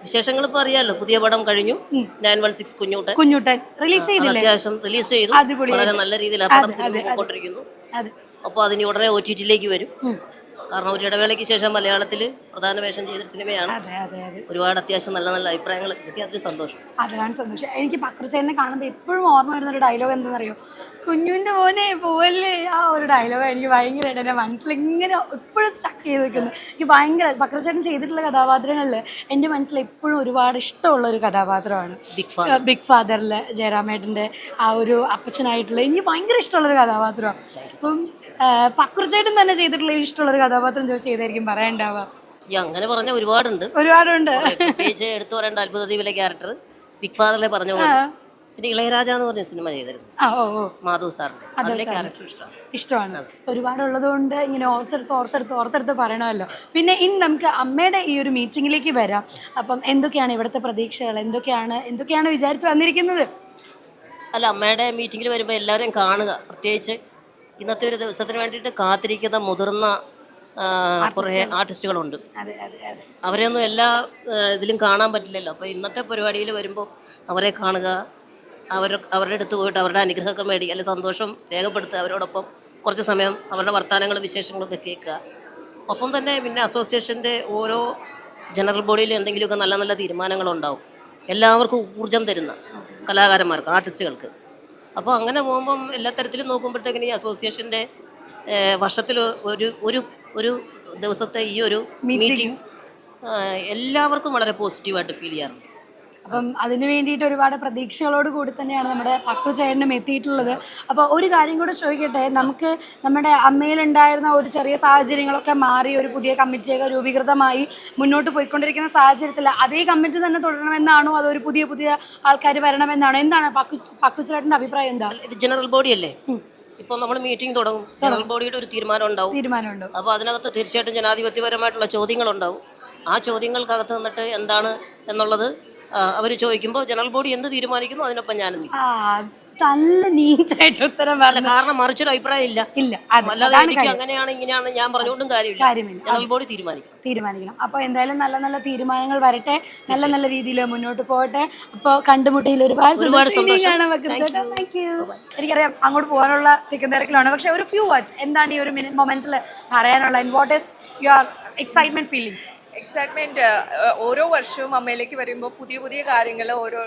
വിശേഷങ്ങൾ ഇപ്പോൾ അറിയാലോ, പുതിയ പടം കഴിഞ്ഞു. 916 കുഞ്ഞൂട്ടൻ കുഞ്ഞുട്ടൻ റിലീസ് ചെയ്തില്ലേ? അത്യാവശ്യം റിലീസ് ചെയ്തു. വളരെ നല്ല രീതിയിൽ ആ പടം സിനിമ പോയിക്കൊണ്ടിരിക്കുന്നു. അതെ. അപ്പോൾ അതിന് ഉടനെ OTT-യിലേക്ക് വരും. കാരണം ഒരു ഇടവേളയ്ക്ക് ശേഷം മലയാളത്തിൽ പ്രധാന വേഷം ചെയ്തൊരു സിനിമയാണ്. ഒരുപാട് അത്യാവശ്യം നല്ല നല്ല അഭിപ്രായങ്ങൾ കിട്ടി. അതിൽ സന്തോഷം. അതാണ് സന്തോഷം. എനിക്ക് പക്രുചേട്ടനെ കാണുമ്പോൾ എപ്പോഴും ഓർമ്മ വരുന്നൊരു ഡയലോഗ് എന്താണെന്നറിയോ? കുഞ്ഞുവിൻ്റെ മോനെ പോവല്ലേ. ആ ഒരു ഡയലോഗ് എനിക്ക് ഭയങ്കരമായിട്ട് എൻ്റെ മനസ്സിലിങ്ങനെ എപ്പോഴും സ്റ്റക്ക് ചെയ്ത് നിൽക്കുന്നു. എനിക്ക് ഭയങ്കര പക്രുചേട്ടൻ ചെയ്തിട്ടുള്ള കഥാപാത്രങ്ങളിൽ എൻ്റെ മനസ്സിൽ എപ്പോഴും ഒരുപാട് ഇഷ്ടമുള്ള ഒരു കഥാപാത്രമാണ് ബിഗ് ഫാദറിൽ ജയറാമേട്ടൻ്റെ ആ ഒരു അപ്പച്ചനായിട്ടുള്ള എനിക്ക് ഭയങ്കര ഇഷ്ടമുള്ളൊരു കഥാപാത്രമാണ്. അപ്പം പക്രുചേട്ടൻ തന്നെ ചെയ്തിട്ടുള്ള ഇഷ്ടമുള്ളൊരു കഥാപാത്രം ചോദിച്ചാൽ ഏതായിരിക്കും പറയാനുണ്ടാവുക? അങ്ങനെ പറഞ്ഞ ഒരുപാടുണ്ട്. പ്രത്യേകിച്ച് എടുത്തു പറയേണ്ട അത്ഭുതദ്വീപിലെ ക്യാരക്ടർ ബിഗ് ഫാദറിലെ പറഞ്ഞ പോലെ. പിന്നെ ഇളയരാജ എന്ന് പറഞ്ഞ സിനിമ ചെയ്തിരുന്നു മാധവ് സാറിന്റെ ക്യാരക്ടർ ഇഷ്ടമാണ്. ഒരുപാടുള്ളത് കൊണ്ട് ഇങ്ങനെ ഓർത്തെടുത്ത് പറയണമല്ലോ. പിന്നെ ഇനി നമുക്ക് അമ്മയുടെ ഈ ഒരു മീറ്റിങ്ങിലേക്ക് വരാം. അപ്പം എന്തൊക്കെയാണ് ഇവിടുത്തെ പ്രതീക്ഷകൾ? എന്തൊക്കെയാണ് വിചാരിച്ച് വന്നിരിക്കുന്നത്? അല്ല, അമ്മയുടെ മീറ്റിങ്ങിൽ വരുമ്പോൾ എല്ലാവരെയും കാണുക. പ്രത്യേകിച്ച് ഇന്നത്തെ ഒരു ദിവസത്തിന് വേണ്ടിയിട്ട് കാത്തിരിക്കുന്ന മുതിർന്ന കുറേ ആർട്ടിസ്റ്റുകളുണ്ട്. അവരെയൊന്നും എല്ലാ ഇതിലും കാണാൻ പറ്റില്ലല്ലോ. അപ്പോൾ ഇന്നത്തെ പരിപാടിയിൽ വരുമ്പോൾ അവരെ കാണുക, അവരുടെ അടുത്ത് പോയിട്ട് അവരുടെ അനുഗ്രഹമൊക്കെ മേടി, അല്ലെങ്കിൽ സന്തോഷം രേഖപ്പെടുത്തുക, അവരോടൊപ്പം കുറച്ച് സമയം അവരുടെ വർത്തമാനങ്ങളും വിശേഷങ്ങളൊക്കെ കേൾക്കുക. ഒപ്പം തന്നെ പിന്നെ അസോസിയേഷൻ്റെ ഓരോ ജനറൽ ബോഡിയിൽ എന്തെങ്കിലുമൊക്കെ നല്ല നല്ല തീരുമാനങ്ങളുണ്ടാവും, എല്ലാവർക്കും ഊർജം തരുന്ന കലാകാരന്മാർക്ക്, ആർട്ടിസ്റ്റുകൾക്ക്. അപ്പോൾ അങ്ങനെ പോകുമ്പം എല്ലാ തരത്തിലും നോക്കുമ്പോഴത്തേക്കിന് ഈ അസോസിയേഷൻ്റെ വർഷത്തിൽ ഒരു ദിവസത്തെ ഈ ഒരു മീറ്റിംഗ് എല്ലാവർക്കും വളരെ പോസിറ്റീവായിട്ട് ഫീൽ ചെയ്യാറുണ്ട്. അപ്പം അതിന് വേണ്ടിയിട്ട് ഒരുപാട് പ്രതീക്ഷകളോട് കൂടി തന്നെയാണ് നമ്മുടെ പക്രുചേട്ടനും എത്തിയിട്ടുള്ളത്. അപ്പോൾ ഒരു കാര്യം കൂടെ ചോദിക്കട്ടെ, നമുക്ക് നമ്മുടെ അമ്മയിലുണ്ടായിരുന്ന ഒരു ചെറിയ സാഹചര്യങ്ങളൊക്കെ മാറി ഒരു പുതിയ കമ്മിറ്റിയൊക്കെ രൂപീകൃതമായി മുന്നോട്ട് പോയിക്കൊണ്ടിരിക്കുന്ന സാഹചര്യത്തിൽ അതേ കമ്മിറ്റി തന്നെ തുടരണമെന്നാണോ അതോ ഒരു പുതിയ ആൾക്കാർ വരണമെന്നാണോ? എന്താണ് പക്രുചേട്ടൻ്റെ അഭിപ്രായം? എന്താ? ഇത് ജനറൽ ബോഡി അല്ലേ, ഇപ്പോൾ നമ്മൾ മീറ്റിംഗ് തുടങ്ങും, ജനറൽ ബോഡിയുടെ ഒരു തീരുമാനം ഉണ്ടാവും. അപ്പോൾ അതിനകത്ത് തീർച്ചയായിട്ടും ജനാധിപത്യപരമായിട്ടുള്ള ചോദ്യങ്ങളുണ്ടാവും. ആ ചോദ്യങ്ങൾക്കകത്ത് നിന്നിട്ട് എന്താണ് എന്നുള്ളത് അവർ ചോദിക്കുമ്പോൾ ജനറൽ ബോഡി എന്ത് തീരുമാനിക്കുന്നു അതിനൊപ്പം ഞാൻ നല്ല നീറ്റായിട്ട് ഉത്തരം പറഞ്ഞു. കാരണം മറിച്ചൊരു അഭിപ്രായം ഇല്ല. അല്ലാതെ എനിക്ക് അങ്ങനെയാണ് ഇങ്ങനെയാണ് ഞാൻ പറഞ്ഞുകൊണ്ടും കാര്യമില്ല. ജനറൽ ബോഡി തീരുമാനിക്കണം. അപ്പോൾ എന്തായാലും നല്ല നല്ല തീരുമാനങ്ങൾ വരട്ടെ, നല്ല നല്ല രീതിയിൽ മുന്നോട്ട് പോകട്ടെ. അപ്പോൾ കണ്ടുമുട്ടിയിൽ ഒരുപാട് സന്തോഷം. എനിക്കറിയാം അങ്ങോട്ട് പോകാനുള്ള തിക്കും തിരക്കിലാണ്, പക്ഷെ ഒരു ഫ്യൂ വേർഡ്സ് എന്താണ് ഈ ഒരു മൊമെന്റ്സിൽ പറയാനുള്ള? What is your excitement feeling? Excitement ഓരോ വർഷവും അമ്മയിലേക്ക് വരുമ്പോൾ പുതിയ കാര്യങ്ങൾ, ഓരോ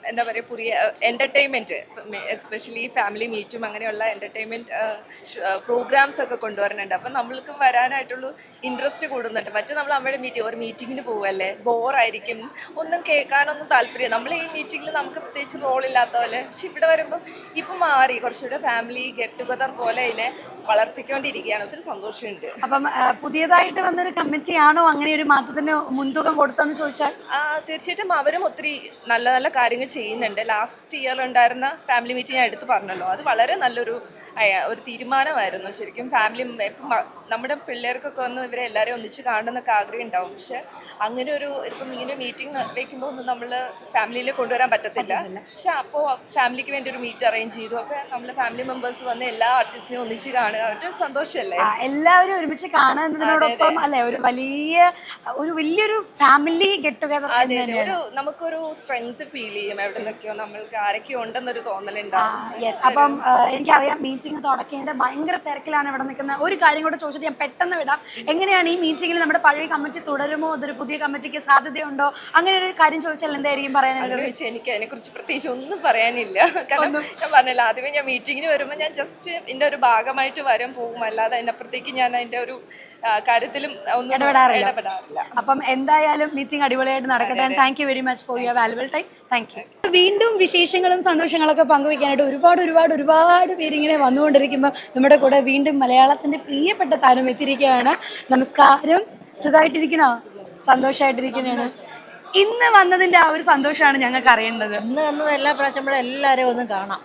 എന്താ പറയുക, പുതിയ എൻ്റർടൈൻമെൻറ്റ്, എസ്പെഷ്യലി ഫാമിലി മീറ്റും അങ്ങനെയുള്ള എൻ്റർടൈൻമെൻറ്റ് പ്രോഗ്രാംസ് ഒക്കെ കൊണ്ടുവരുന്നുണ്ട്. അപ്പം നമ്മൾക്ക് വരാനായിട്ടുള്ള ഇൻട്രസ്റ്റ് കൂടുന്നുണ്ട്. മറ്റേ നമ്മൾ അമ്മയുടെ ഒരു മീറ്റിങ്ങിന് പോകുമല്ലേ, ബോറായിരിക്കും, ഒന്നും കേൾക്കാനൊന്നും താല്പര്യം. നമ്മൾ ഈ മീറ്റിങ്ങിൽ നമുക്ക് പ്രത്യേകിച്ച് റോളില്ലാത്ത പോലെ. പക്ഷെ ഇവിടെ വരുമ്പോൾ ഇപ്പം മാറി, കുറച്ചുകൂടെ ഫാമിലി ഗെറ്റ് ടുഗദർ പോലെ അതിനെ വളർത്തിക്കൊണ്ടിരിക്കുകയാണ്. ഒത്തിരി സന്തോഷമുണ്ട്. അപ്പം പുതിയതായിട്ട് വന്നൊരു കമ്മിറ്റിയാണോ അങ്ങനെ ഒരു മാറ്റത്തിന് മുൻതൂക്കം കൊടുത്തെന്ന് ചോദിച്ചാൽ? തീർച്ചയായിട്ടും അവരും ഒത്തിരി നല്ല നല്ല കാര്യങ്ങൾ ചെയ്യുന്നുണ്ട്. ലാസ്റ്റ് ഇയർ ഉണ്ടായിരുന്ന ഫാമിലി മീറ്റിംഗ് ഞാൻ എടുത്ത് പറഞ്ഞല്ലോ, അത് വളരെ നല്ലൊരു തീരുമാനമായിരുന്നു. ശരിക്കും ഫാമിലി ഇപ്പം നമ്മുടെ പിള്ളേർക്കൊക്കെ വന്ന് ഇവരെ എല്ലാവരെയും ഒന്നിച്ച് കാണണമെന്നൊക്കെ ആഗ്രഹം ഉണ്ടാവും. പക്ഷെ അങ്ങനെ ഇപ്പം ഇങ്ങനെ മീറ്റിംഗ് വയ്ക്കുമ്പോൾ ഒന്നും നമ്മൾ ഫാമിലിയിൽ കൊണ്ടുവരാൻ പറ്റത്തില്ല. പക്ഷെ അപ്പോൾ ഫാമിലിക്ക് വേണ്ടി ഒരു മീറ്റ് അറേഞ്ച് ചെയ്തു. അപ്പോൾ നമ്മൾ ഫാമിലി മെമ്പേഴ്സ് വന്ന് എല്ലാ ആർട്ടിസ്റ്റിനെയും ഒന്നിച്ച് കാണുക, അവരുടെ സന്തോഷമല്ലേ. എല്ലാവരും ഒരുമിച്ച് കാണുന്നതിനോടൊപ്പം അല്ലേ ഒരു വലിയൊരു ഫാമിലി ഗെറ്റ് ടുഗദർ. നമുക്കൊരു സ്ട്രെങ്ത് ഫീൽ ചെയ്യും. എവിടെ നിന്നൊക്കെയോ നമ്മൾക്ക് ആരൊക്കെയോ ഉണ്ടെന്നൊരു തോന്നലുണ്ടാവും. അപ്പം എനിക്കറിയാം മീറ്റിംഗ് തുടക്കേണ്ട ഭയങ്കര തിരക്കിലാണ് ഇവിടെ നിൽക്കുന്നത്. ഒരു കാര്യം കൂടെ ചോദിച്ചിട്ട് ഞാൻ പെട്ടെന്ന് വിടാം. എങ്ങനെയാണ് ഈ മീറ്റിംഗിൽ നമ്മുടെ പഴയ കമ്മിറ്റി തുടരുമോ, അതൊരു പുതിയ കമ്മിറ്റിക്ക് സാധ്യതയുണ്ടോ? അങ്ങനെ ഒരു കാര്യം ചോദിച്ചാൽ എന്തായിരിക്കും പറയാനുള്ളത്? എനിക്ക് അതിനെക്കുറിച്ച് പ്രത്യേകിച്ച് ഒന്നും പറയാനില്ല. കാരണം ഞാൻ പറഞ്ഞില്ല, ആദ്യമേ ഞാൻ മീറ്റിങ്ങിന് വരുമ്പോൾ ഞാൻ ജസ്റ്റ് ഇതിൻ്റെ ഒരു ഭാഗമായിട്ട് പോകും, അല്ലാതെ അതിനപ്പുറത്തേക്ക് ഞാൻ അതിൻ്റെ ഒരു കാര്യത്തിലും ഒന്നും ഇടപെടാറില്ല. അപ്പം എന്തായാലും മീറ്റിംഗ് അടിപൊളിയായിട്ട് നടക്കട്ടെ. Thank you very much for your valuable time. Thank you. വീണ്ടും വിശേഷങ്ങളും സന്തോഷങ്ങളൊക്കെ പങ്കുവയ്ക്കാനായിട്ട് ഒരുപാട് പേരിങ്ങനെ വന്നുകൊണ്ടിരിക്കുമ്പോൾ നമ്മുടെ കൂടെ വീണ്ടും മലയാളത്തിൻ്റെ പ്രിയപ്പെട്ട താരം എത്തിയിരിക്കുകയാണ്. നമസ്കാരം. സുഖമായിട്ടിരിക്കണോ? സന്തോഷമായിട്ടിരിക്കുന്നതാണ്. ഇന്ന് വന്നതിൻ്റെ ആ ഒരു സന്തോഷമാണ് ഞങ്ങൾക്ക് അറിയേണ്ടത്. ഇന്ന് വന്നത് എല്ലാ പ്രാവശ്യം എല്ലാവരെയും ഒന്ന് കാണാം.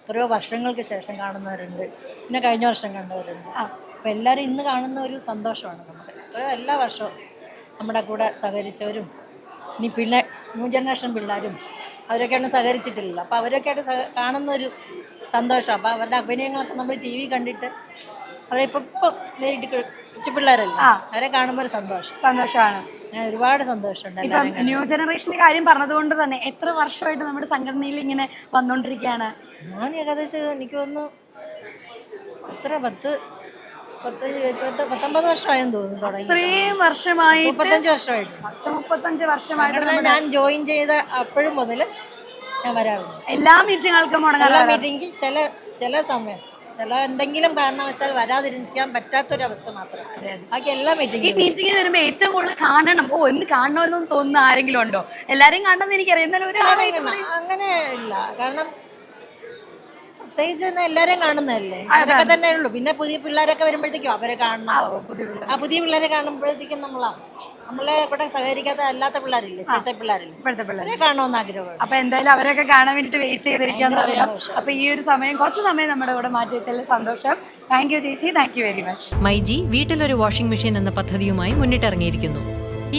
എത്രയോ വർഷങ്ങൾക്ക് ശേഷം കാണുന്നവരുണ്ട്, പിന്നെ കഴിഞ്ഞ വർഷം കണ്ടവരുണ്ട്. അപ്പോൾ എല്ലാവരും ഇന്ന് കാണുന്ന ഒരു സന്തോഷമാണ് നമുക്ക്. എത്രയോ എല്ലാ വർഷവും നമ്മുടെ കൂടെ സഹകരിച്ചവരും ഇനി പിന്നെ ന്യൂ ജനറേഷൻ പിള്ളേരും അവരൊക്കെയാണ് സഹകരിച്ചിട്ടില്ല. അപ്പോൾ അവരൊക്കെ ആയിട്ട് കാണുന്നൊരു സന്തോഷം. അപ്പോൾ അവരുടെ അഭിനയങ്ങളൊക്കെ നമ്മൾ TV കണ്ടിട്ട് അവരെ ഇപ്പം നേരിട്ട് കൊച്ചു പിള്ളേരല്ല, അവരെ കാണുമ്പോൾ ഒരു സന്തോഷമാണ്. ഞാൻ ഒരുപാട് സന്തോഷമുണ്ട്. ഇപ്പം ന്യൂ ജനറേഷന്റെ കാര്യം പറഞ്ഞതുകൊണ്ട് തന്നെ എത്ര വർഷമായിട്ട് നമ്മുടെ സംഘടനയിൽ ഇങ്ങനെ വന്നുകൊണ്ടിരിക്കുകയാണ്? ഞാൻ ഏകദേശം എനിക്ക് തോന്നുന്നു എത്ര 19 വർഷമായെന്ന് തോന്നുന്നു തുടങ്ങി. ഇത്രയും വർഷമായിട്ട് 35 വർഷമായിട്ട് 35 വർഷമായിട്ട് ഞാൻ ജോയിൻ ചെയ്ത അപ്പോഴും മുതൽ ഞാൻ വരാറുണ്ട്. എല്ലാ മീറ്റിങ്ങുകൾക്കും എല്ലാ മീറ്റിംഗ് ചില സമയം ചില എന്തെങ്കിലും കാരണവശാൽ വരാതിരിക്കാൻ പറ്റാത്തൊരവസ്ഥ മാത്രം, ബാക്കി എല്ലാ ഈ മീറ്റിംഗും. മീറ്റിംഗിൽ വരുമ്പോ ഏറ്റവും കൂടുതൽ കാണണം, എന്ത് കാണണമെന്ന് തോന്നുന്ന ആരെങ്കിലും ഉണ്ടോ? എല്ലാരെയും കാണണമെന്ന് എനിക്കറിയാം, എന്നാലും ഒരാളായിട്ട് അങ്ങനെ ഇല്ല. കാരണം പ്രത്യേകിച്ച് തന്നെ എല്ലാവരെയും കാണുന്നതല്ലേ, അതൊക്കെ തന്നെ ഉള്ളൂ. പിന്നെ പുതിയ പിള്ളേരൊക്കെ വരുമ്പോഴത്തേക്കും അവരെ കാണണം. ആ പുതിയ പിള്ളേരെ കാണുമ്പോഴത്തേക്കും നമ്മളെ കൂടെ സഹകരിക്കാത്ത അല്ലാത്ത പിള്ളേരില്ലേ, ഇപ്പോഴത്തെ പിള്ളേരെ കാണണമെന്ന് ആഗ്രഹമാണ്. അപ്പൊ എന്തായാലും അവരൊക്കെ കാണാൻ വേണ്ടിട്ട് വെയിറ്റ് ചെയ്തിരിക്കാന്ന് പറയാം. അപ്പൊ ഈ ഒരു സമയം കുറച്ച് സമയം നമ്മുടെ കൂടെ മാറ്റി വെച്ചാൽ സന്തോഷം. താങ്ക് യു ചേച്ചി, thank you very much. MyG വീട്ടിലൊരു വാഷിംഗ് മെഷീൻ എന്ന പദ്ധതിയുമായി മുന്നിട്ടിറങ്ങിയിരിക്കുന്നു.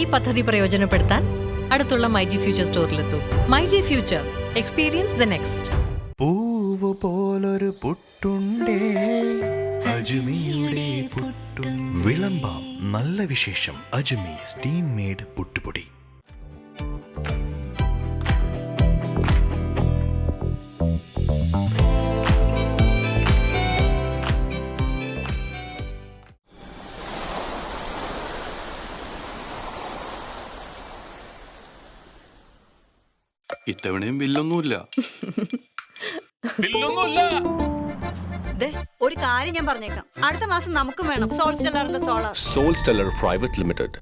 ഈ പദ്ധതി പ്രയോജനപ്പെടുത്താൻ അടുത്തുള്ള മൈജി ഫ്യൂച്ചർ സ്റ്റോറിലെത്തൂ. MyG future, experience the next. പൂവ് പോലൊരു പുട്ടുണ്ടേ അജ്മിയുടെ പുട്ടും. വിളമ്പാം നല്ല വിശേഷം. അജ്മി സ്റ്റീം മെയ്ഡ് പുട്ടുപൊടി. ഇത്തവണയും ബില്ലൊന്നുമില്ല. ഒരു കാര്യം ഞാൻ പറഞ്ഞേക്കാം, അടുത്ത മാസം നമുക്കും വേണം സോൾ സ്റ്റെല്ലറിന്റെ solar. Sol Stellar private limited.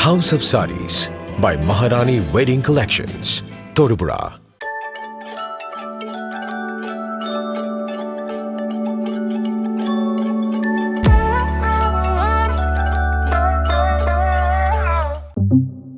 House of Sarees by Maharani Wedding Collections, Todupuzha.